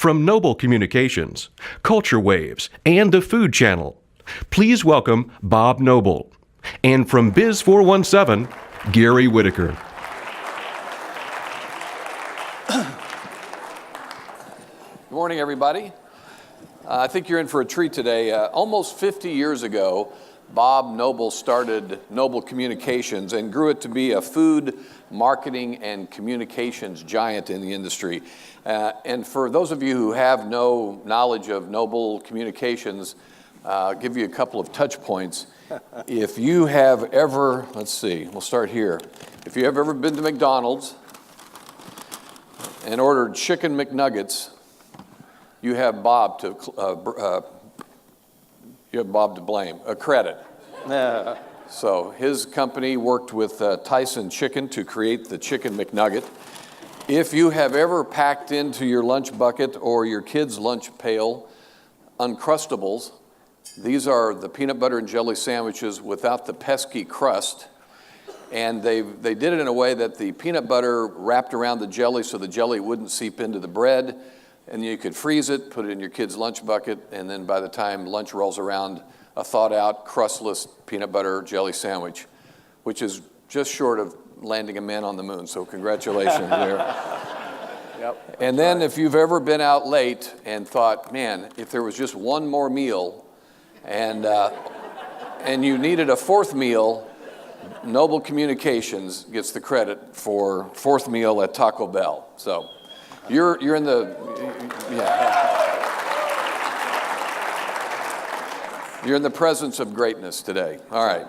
From Noble Communications, Culture Waves, and the Food Channel, please welcome Bob Noble. And from Biz 417, Gary Whitaker. Good morning, everybody. I think you're in for a treat today. Almost 50 years ago, Bob Noble started Noble Communications and grew it to be a food, marketing, and communications giant in the industry. And for those of you who have no knowledge of Noble Communications, I'll give you a couple of touch points. If you have ever, let's see, we'll start here. If you have ever been to McDonald's and ordered chicken McNuggets, you have Bob to blame, a credit. So his company worked with Tyson Chicken to create the Chicken McNugget. If you have ever packed into your lunch bucket or your kid's lunch pail Uncrustables, these are the peanut butter and jelly sandwiches without the pesky crust. And they did it in a way that the peanut butter wrapped around the jelly so the jelly wouldn't seep into the bread. And you could freeze it, put it in your kid's lunch bucket, and then by the time lunch rolls around, a thawed-out, crustless peanut butter jelly sandwich, which is just short of landing a man on the moon. So congratulations there. Yep, and then right. If you've ever been out late and thought, man, if there was just one more meal, and you needed a fourth meal, Noble Communications gets the credit for fourth meal at Taco Bell. So. You're in the, You're in the presence of greatness today. All right.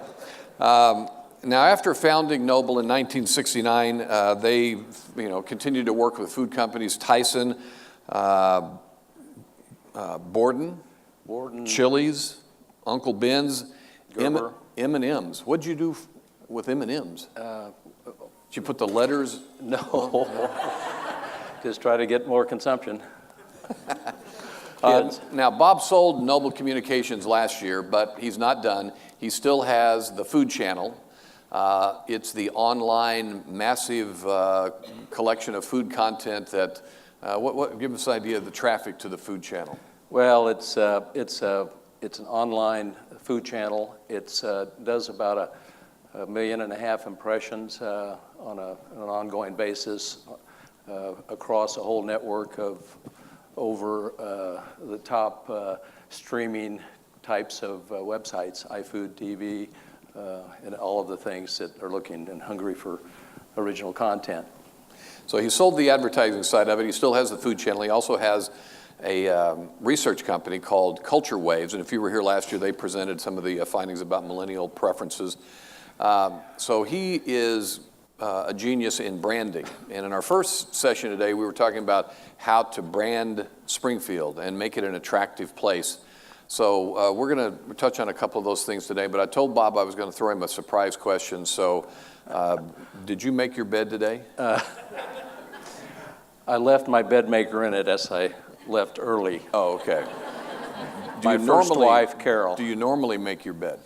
Now, after founding Noble in 1969, they, continued to work with food companies, Tyson, Borden, Chili's, Uncle Ben's, M&M's. What'd you do with M&M's? Did you put the letters? No. Just try to get more consumption. Now, Bob sold Noble Communications last year, but he's not done. He still has the Food Channel. It's the online massive collection of food content that, give us an idea of the traffic to the Food Channel. Well, it's an online food channel. It does about 1.5 million impressions on an ongoing basis. Across a whole network of over the top streaming types of websites, iFood TV, and all of the things that are looking and hungry for original content. So he sold the advertising side of it. He still has the Food Channel. He also has a research company called Culture Waves. And if you were here last year, they presented some of the findings about millennial preferences. So he is a genius in branding. And in our first session today, we were talking about how to brand Springfield and make it an attractive place. So we're going to touch on a couple of those things today, but I told Bob I was going to throw him a surprise question. So did you make your bed today? I left my bed maker in it as I left early. Oh, okay. My first wife, Carol. Do you normally make your bed?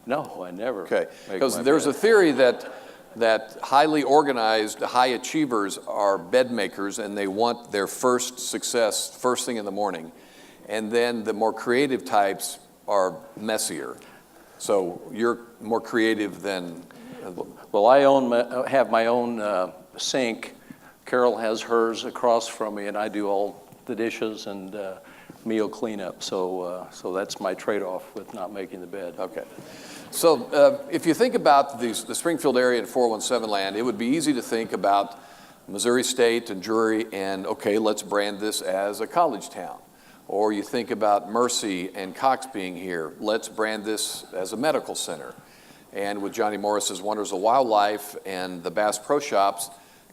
No, I never. Okay, because there's a theory that highly organized, high achievers are bed makers, and they want their first success first thing in the morning. And then the more creative types are messier. So you're more creative than... Well, I have my own sink. Carol has hers across from me, and I do all the dishes and meal cleanup. So that's my trade-off with not making the bed. Okay. So if you think about the Springfield area in 417 land, it would be easy to think about Missouri State and Drury and, okay, let's brand this as a college town. Or you think about Mercy and Cox being here. Let's brand this as a medical center. And with Johnny Morris's Wonders of Wildlife and the Bass Pro Shops,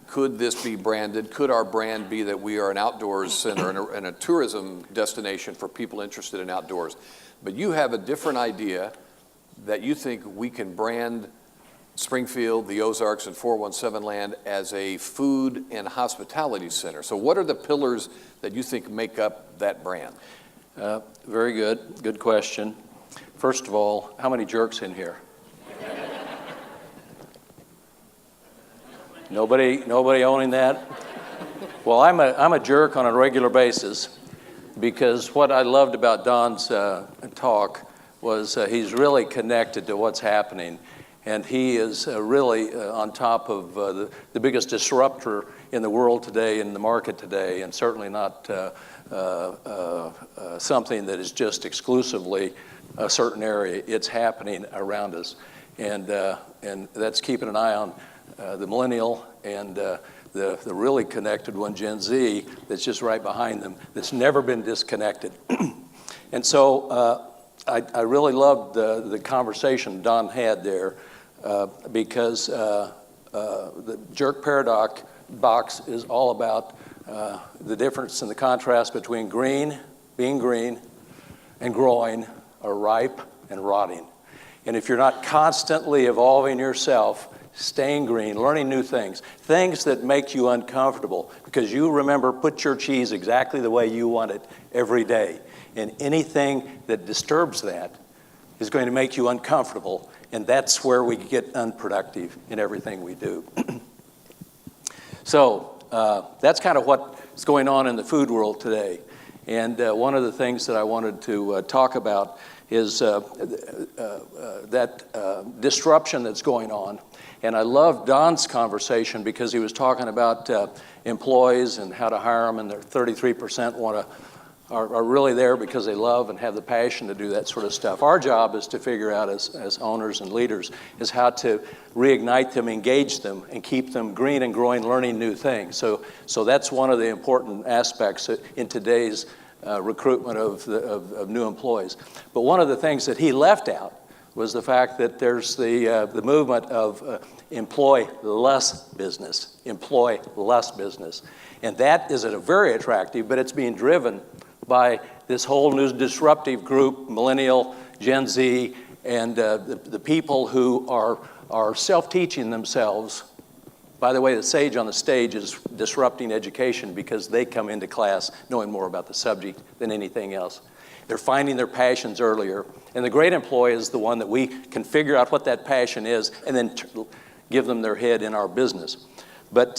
could this be branded? Could our brand be that we are an outdoors center and a tourism destination for people interested in outdoors? But you have a different idea that you think we can brand Springfield, the Ozarks, and 417 land as a food and hospitality center. So what are the pillars that you think make up that brand? Very good. Good question. First of all, how many jerks in here? Nobody owning that? Well, I'm a jerk on a regular basis, because what I loved about Don's talk was he's really connected to what's happening, and he is really on top of the biggest disruptor in the world today, in the market today, and certainly not something that is just exclusively a certain area. It's happening around us, and that's keeping an eye on the millennial and the really connected one, Gen Z, that's just right behind them, that's never been disconnected. And so I really loved the conversation Don had there, because the jerk paradox box is all about the difference and the contrast between being green, and growing, or ripe and rotting. And if you're not constantly evolving yourself, staying green, learning new things that make you uncomfortable, because you remember, put your cheese exactly the way you want it every day. And anything that disturbs that is going to make you uncomfortable, and that's where we get unproductive in everything we do. So that's kind of what's going on in the food world today. And one of the things that I wanted to talk about is that disruption that's going on. And I love Don's conversation, because he was talking about employees and how to hire them, and 33% are really there because they love and have the passion to do that sort of stuff. Our job is to figure out, as owners and leaders, is how to reignite them, engage them, and keep them green and growing, learning new things. So that's one of the important aspects in today's recruitment of new employees. But one of the things that he left out was the fact that there's the movement of employ less business. And that is very attractive, but it's being driven by this whole new disruptive group, millennial, Gen Z, and the people who are self-teaching themselves. By the way, the sage on the stage is disrupting education, because they come into class knowing more about the subject than anything else. They're finding their passions earlier. And the great employee is the one that we can figure out what that passion is and then give them their head in our business. But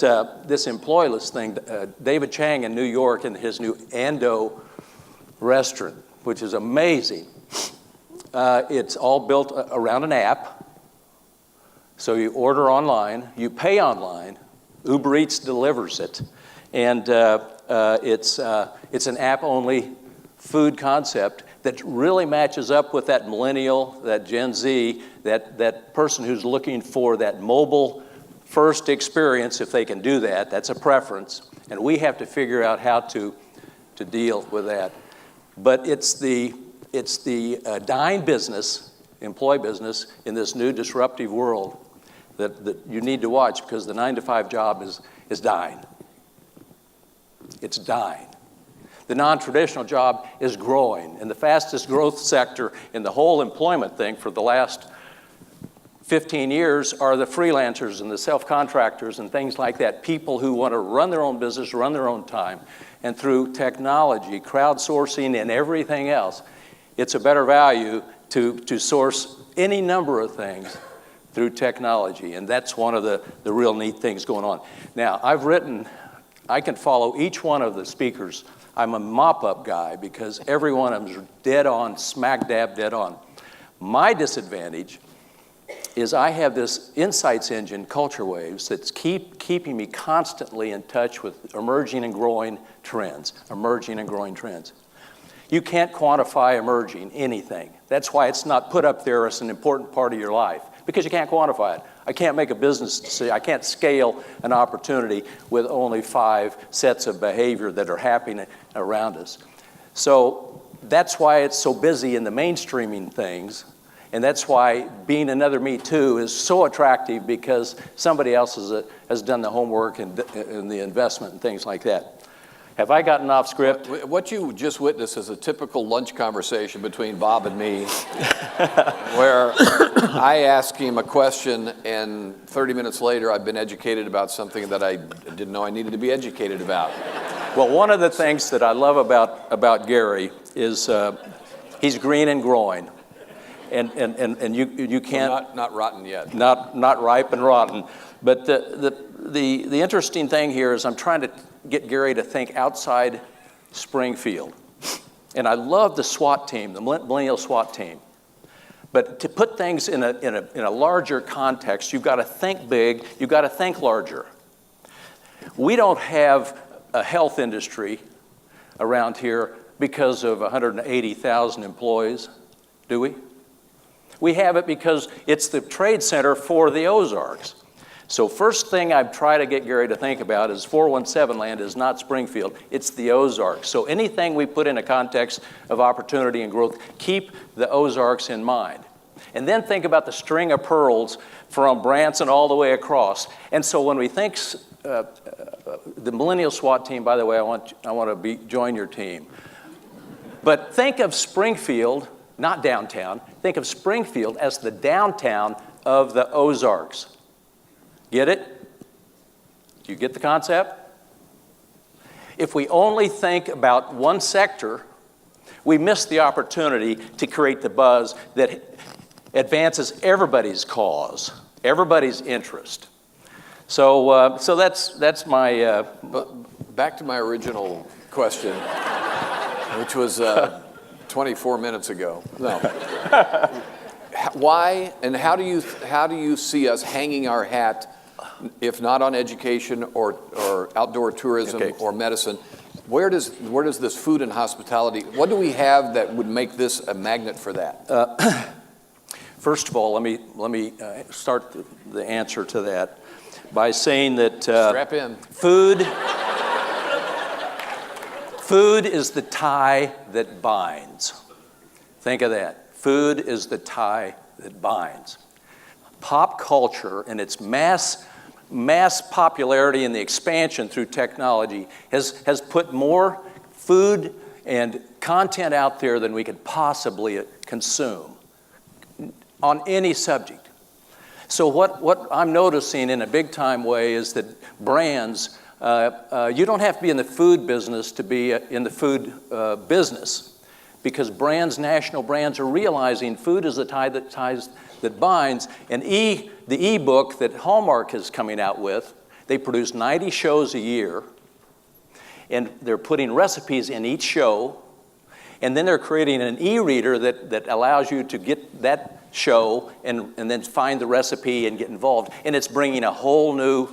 this employless thing, David Chang in New York, in his new Ando restaurant, which is amazing. It's all built around an app. So you order online, you pay online, Uber Eats delivers it, and it's an app-only food concept that really matches up with that millennial, that Gen Z, that person who's looking for that mobile first experience. If they can do that, that's a preference, and we have to figure out how to deal with that. But it's the dying business, employee business, in this new disruptive world that you need to watch, because the 9-to-5 job is dying. It's dying. The non-traditional job is growing, and the fastest growth sector in the whole employment thing for the last 15 years are the freelancers and the self-contractors and things like that, people who want to run their own business, run their own time. And through technology, crowdsourcing, and everything else, it's a better value to source any number of things through technology, and that's one of the real neat things going on. Now, I can follow each one of the speakers. I'm a mop-up guy, because every one of them is dead on, smack dab dead on. My disadvantage is I have this insights engine, Culture Waves, that's keeping me constantly in touch with emerging and growing trends. You can't quantify emerging anything. That's why it's not put up there as an important part of your life, because you can't quantify it. I can't make a business decision. I can't scale an opportunity with only 5 sets of behavior that are happening around us. So that's why it's so busy in the mainstreaming things. And that's why being another Me Too is so attractive, because somebody else has done the homework and the investment and things like that. Have I gotten off script? What you just witnessed is a typical lunch conversation between Bob and me, where I ask him a question, and 30 minutes later, I've been educated about something that I didn't know I needed to be educated about. Well, one of the things that I love about Gary is he's green and growing. And you can't... Well, not rotten yet. Not ripe and rotten. But the interesting thing here is I'm trying to get Gary to think outside Springfield. And I love the SWAT team, the Millennial SWAT team. But to put things in a larger context, you've got to think big, you've got to think larger. We don't have a health industry around here because of 180,000 employees, do we? We have it because it's the trade center for the Ozarks. So first thing I've tried to get Gary to think about is 417 land is not Springfield, it's the Ozarks. So anything we put in a context of opportunity and growth, keep the Ozarks in mind. And then think about the string of pearls from Branson all the way across. And so when we think, the Millennial SWAT team, by the way, I want to join your team. But think of Springfield, not downtown, think of Springfield as the downtown of the Ozarks. Get it? Do you get the concept? If we only think about one sector, we miss the opportunity to create the buzz that advances everybody's cause, everybody's interest. So that's my. But back to my original question, which was 24 minutes ago. No. Why and how do you see us hanging our hat, if not on education or outdoor tourism or medicine? Where does this food and hospitality? What do we have that would make this a magnet for that? First of all, let me start the answer to that by saying that strap in. Food is the tie that binds. Think of that. Food is the tie that binds. Pop culture and its mass popularity and the expansion through technology has put more food and content out there than we could possibly consume on any subject. So what I'm noticing in a big time way is that brands, you don't have to be in the food business to be in the food business, because brands, national brands, are realizing food is the tie that binds. And the e-book that Hallmark is coming out with, they produce 90 shows a year, and they're putting recipes in each show, and then they're creating an e-reader that allows you to get that show and then find the recipe and get involved. And it's bringing a whole new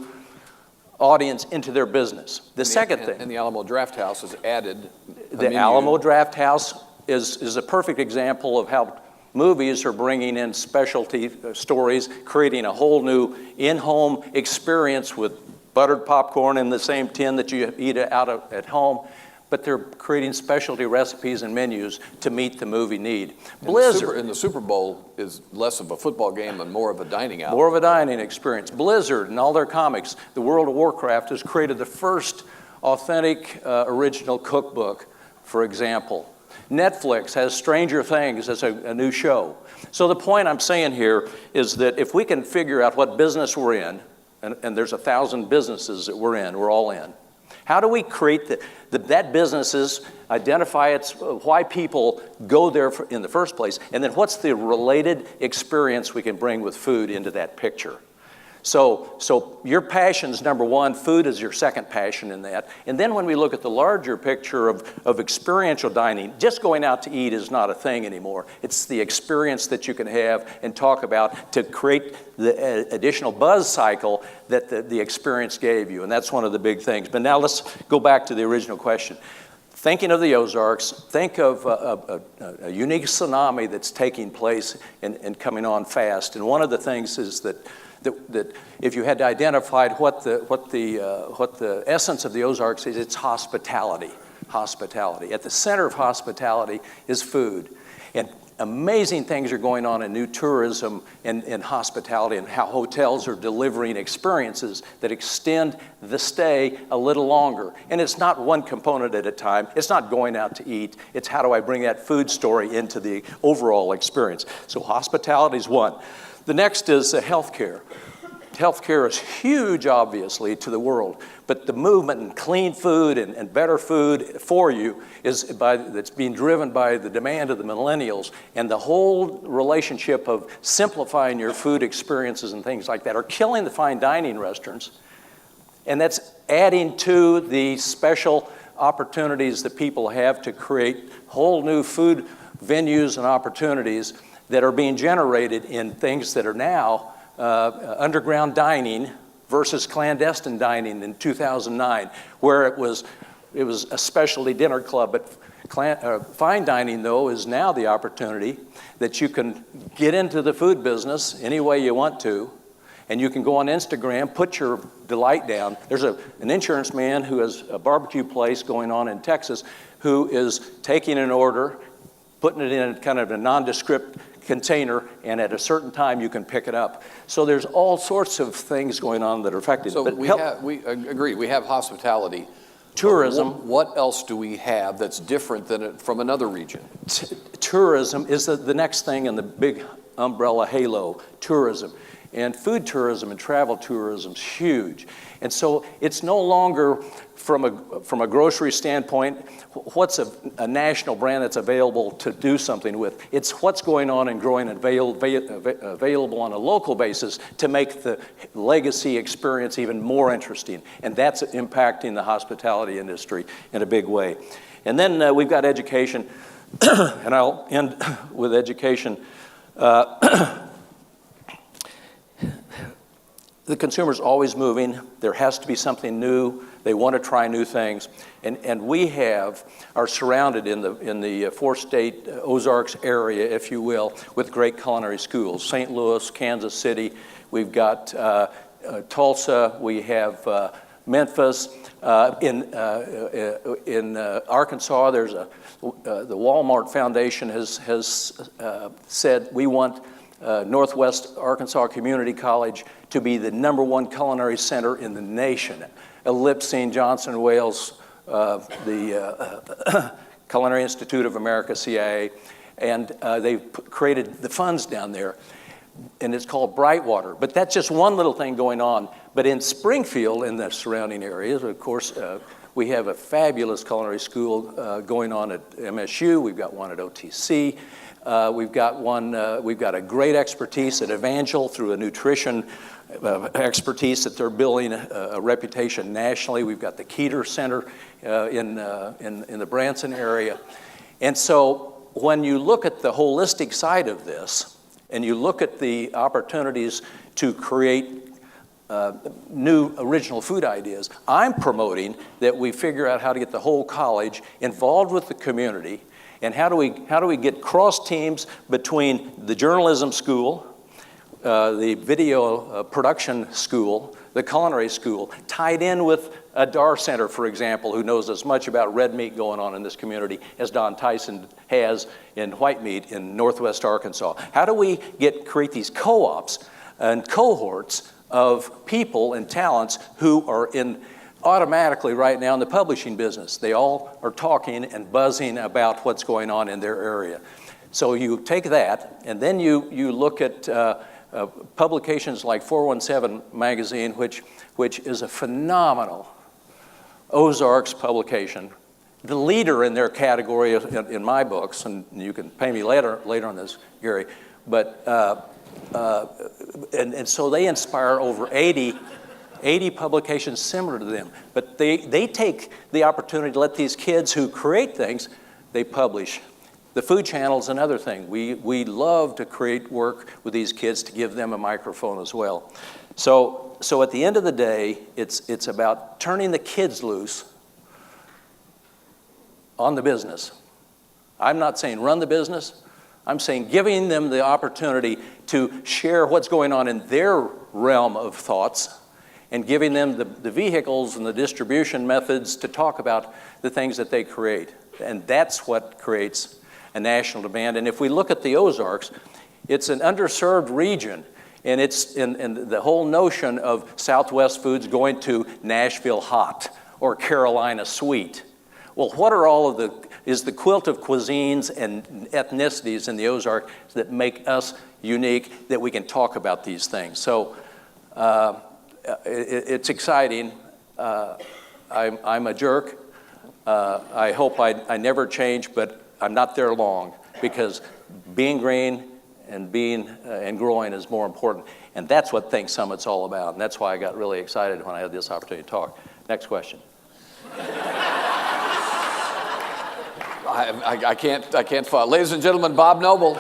audience into their business. The second thing. And the Alamo Drafthouse has added the Alamo Drafthouse is a perfect example of how movies are bringing in specialty stories, creating a whole new in-home experience with buttered popcorn in the same tin that you eat out at home. But they're creating specialty recipes and menus to meet the movie need. Blizzard. And the Super Bowl is less of a football game and more of a dining out. More of a dining experience. Blizzard and all their comics, the World of Warcraft has created the first authentic original cookbook, for example. Netflix has Stranger Things as a new show. So the point I'm saying here is that if we can figure out what business we're in, and there's 1,000 businesses that we're all in, how do we create that businesses, identify why people go there in the first place, and then what's the related experience we can bring with food into that picture? So your passion's number one, food is your second passion in that. And then when we look at the larger picture of experiential dining, just going out to eat is not a thing anymore. It's the experience that you can have and talk about to create the additional buzz cycle that the experience gave you. And that's one of the big things. But now let's go back to the original question. Thinking of the Ozarks, think of a unique tsunami that's taking place and coming on fast. And one of the things is that if you had to identify what the essence of the Ozarks is, it's hospitality. Hospitality. At the center of hospitality is food. And amazing things are going on in new tourism and hospitality, and how hotels are delivering experiences that extend the stay a little longer. And it's not one component at a time. It's not going out to eat. It's how do I bring that food story into the overall experience. So hospitality is one. The next is healthcare. Healthcare is huge, obviously, to the world, but the movement in clean food and better food for you that's being driven by the demand of the millennials, and the whole relationship of simplifying your food experiences and things like that are killing the fine dining restaurants And that's adding to the special opportunities that people have to create whole new food venues and opportunities that are being generated in things that are now underground dining versus clandestine dining in 2009, where it was a specialty dinner club. But fine dining, though, is now the opportunity that you can get into the food business any way you want to, and you can go on Instagram, put your delight down. There's an insurance man who has a barbecue place going on in Texas who is taking an order, putting it in kind of a nondescript container, and at a certain time you can pick it up. So there's all sorts of things going on that are affected. So but we agree, we have hospitality. tourism. What else do we have that's different than from another region? Tourism is the next thing in the big umbrella halo, tourism. And food tourism and travel tourism is huge. And so it's no longer from a grocery standpoint, what's a national brand that's available to do something with. It's what's going on and growing and available on a local basis to make the legacy experience even more interesting. And that's impacting the hospitality industry in a big way. And then we've got education, and I'll end with education. The consumer's always moving. There has to be something new. They want to try new things. And we are surrounded in the four-state Ozarks area, if you will, with great culinary schools. St. Louis, Kansas City, we've got Tulsa, we have Memphis. In Arkansas, there's the Walmart Foundation has said we want Northwest Arkansas Community College to be the #1 culinary center in the nation, eclipsing Johnson & Wales, the Culinary Institute of America, CIA, and they've created the funds down there, and it's called Brightwater. But that's just one little thing going on. But in Springfield, in the surrounding areas, of course, we have a fabulous culinary school going on at MSU. We've got one at OTC. We've got a great expertise at Evangel through a nutrition expertise that they're building a reputation nationally. We've got the Keeter Center in the Branson area. And so when you look at the holistic side of this, and you look at the opportunities to create new original food ideas, I'm promoting that we figure out how to get the whole college involved with the community. And how do we get cross teams between the journalism school, the video production school, the culinary school, tied in with a DAR Center, for example, who knows as much about red meat going on in this community as Don Tyson has in white meat in Northwest Arkansas? How do we create these co-ops and cohorts of people and talents who are automatically right now in the publishing business? They all are talking and buzzing about what's going on in their area. So you take that, and then you look at publications like 417 magazine, which is a phenomenal Ozarks publication, the leader in their category in my books, and you can pay me later on this, Gary. But and so they inspire over 80 publications similar to them. But they take the opportunity to let these kids who create things, they publish. The Food Channel's another thing. We love to create work with these kids to give them a microphone as well. So at the end of the day, it's about turning the kids loose on the business. I'm not saying run the business. I'm saying giving them the opportunity to share what's going on in their realm of thoughts, and giving them the vehicles and the distribution methods to talk about the things that they create. And that's what creates a national demand. And if we look at the Ozarks, it's an underserved region, and it's in the whole notion of Southwest foods going to Nashville hot or Carolina sweet. Well, what are is the quilt of cuisines and ethnicities in the Ozarks that make us unique, that we can talk about these things. So it's exciting. I'm a jerk. I hope I never change, but I'm not there long, because being green and being and growing is more important. And that's what Think Summit's all about. And that's why I got really excited when I had this opportunity to talk. Next question. I can't follow. Ladies and gentlemen, Bob Noble.